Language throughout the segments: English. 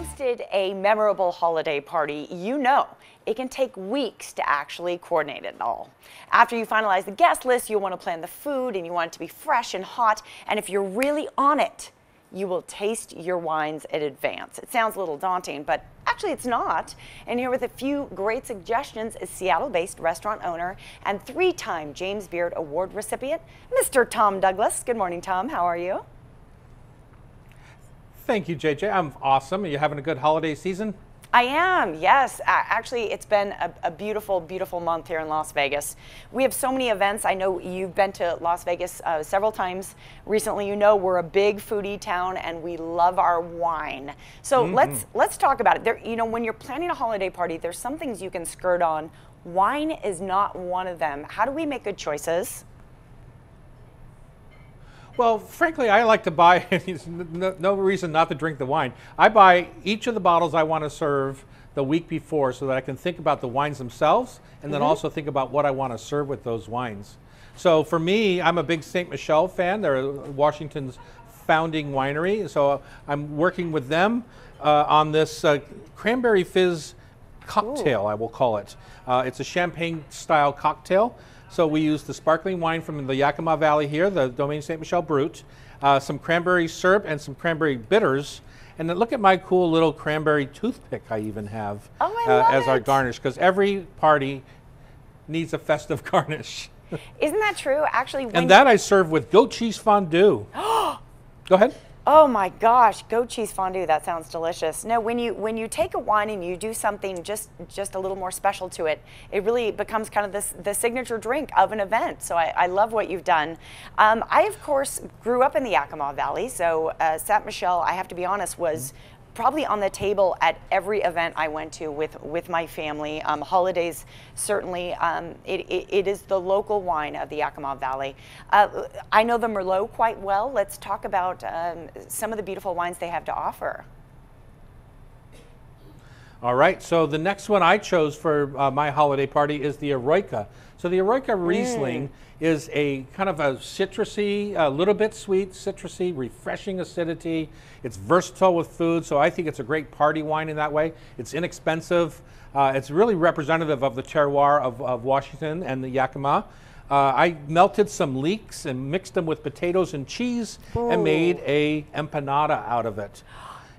hosted a memorable holiday party, you know it can take weeks to actually coordinate it all. After you finalize the guest list, you'll want to plan the food and you want it to be fresh and hot. And if you're really on it, you will taste your wines in advance. It sounds a little daunting, but actually it's not. And here with a few great suggestions is Seattle-based restaurant owner and three-time James Beard Award recipient, Mr. Tom Douglas. Good morning, Tom. How are you? Thank you, JJ. I'm awesome. Are you having a good holiday season? I am, yes. Actually, it's been a beautiful, beautiful month here in Las Vegas. We have so many events. I know you've been to Las Vegas several times recently. You know we're a big foodie town and we love our wine. So let's talk about it. There, you know, when you're planning a holiday party, there's some things you can skirt on. Wine is not one of them. How do we make good choices? Well, frankly, I like to buy, no reason not to drink the wine. I buy each of the bottles I want to serve the week before so that I can think about the wines themselves and then also think about what I want to serve with those wines. So for me, I'm a big Ste. Michelle fan. They're Washington's founding winery. So I'm working with them on this cranberry fizz cocktail, I will call it. It's a champagne style cocktail. So we use the sparkling wine from the Yakima Valley here, the Domaine Ste. Michelle Brut, some cranberry syrup and some cranberry bitters. And then look at my cool little cranberry toothpick I even have as our garnish, because every party needs a festive garnish. Isn't that true? Actually, and that I serve with goat cheese fondue. Go ahead. Oh my gosh, goat cheese fondue, that sounds delicious. No, when you take a wine and you do something just a little more special to it, it really becomes kind of the signature drink of an event. So I love what you've done. I, of course, grew up in the Yakima Valley, so Ste. Michelle, I have to be honest, was probably on the table at every event I went to with my family. Holidays, certainly, it is the local wine of the Yakima Valley. I know the Merlot quite well. Let's talk about some of the beautiful wines they have to offer. All right, so the next one I chose for my holiday party is the Eroica. So the Eroica Riesling is a kind of a citrusy, a little bit sweet, citrusy, refreshing acidity. It's versatile with food, so I think it's a great party wine in that way. It's inexpensive. It's really representative of the terroir of Washington and the Yakima. I melted some leeks and mixed them with potatoes and cheese and made a empanada out of it.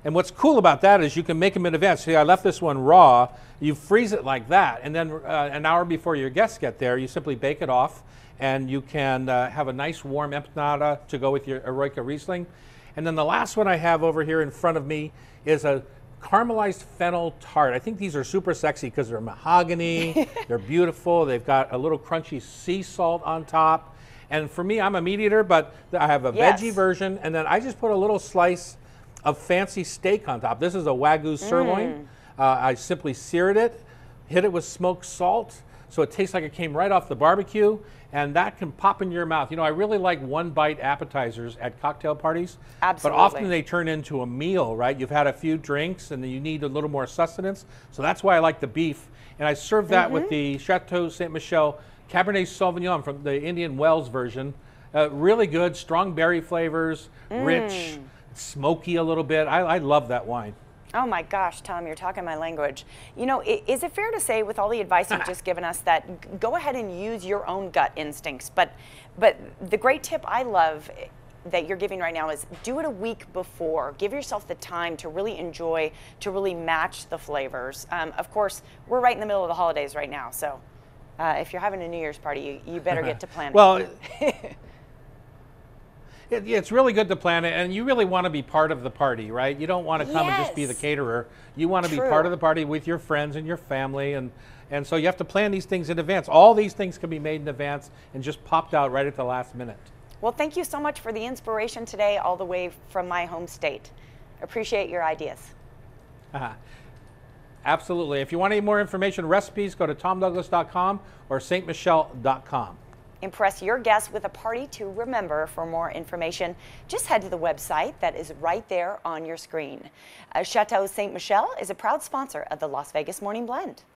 And what's cool about that is you can make them in advance. See, I left this one raw. You freeze it like that, and then an hour before your guests get there, you simply bake it off, and you can have a nice warm empanada to go with your Eroica Riesling. And then the last one I have over here in front of me is a caramelized fennel tart. I think these are super sexy because they're mahogany, they're beautiful, they've got a little crunchy sea salt on top. And for me, I'm a meat eater, but I have a veggie version, and then I just put a little slice of fancy steak on top. This is a Wagyu sirloin. I simply seared it, hit it with smoked salt, so it tastes like it came right off the barbecue, and that can pop in your mouth. You know, I really like one-bite appetizers at cocktail parties. Absolutely. But often they turn into a meal, right? You've had a few drinks, and then you need a little more sustenance. So that's why I like the beef. And I serve that with the Chateau Ste. Michelle Cabernet Sauvignon from the Indian Wells version. Really good, strong berry flavors, rich, smoky a little bit. I love that wine. Oh my gosh, Tom, you're talking my language. You know, is it fair to say, with all the advice you've just given us, that go ahead and use your own gut instincts? But the great tip I love that you're giving right now is do it a week before. Give yourself the time to really enjoy, to really match the flavors. Of course, we're right in the middle of the holidays right now, so if you're having a New Year's party, you better get to planning. Well, it's really good to plan it, and you really want to be part of the party, right? You don't want to come and just be the caterer. You want to be part of the party with your friends and your family, and so you have to plan these things in advance. All these things can be made in advance and just popped out right at the last minute. Well, thank you so much for the inspiration today, all the way from my home state. Appreciate your ideas. Absolutely. If you want any more information, recipes, go to tomdouglas.com or stmichelle.com. Impress your guests with a party to remember. For more information, just head to the website that is right there on your screen. Chateau Ste. Michelle is a proud sponsor of the Las Vegas Morning Blend.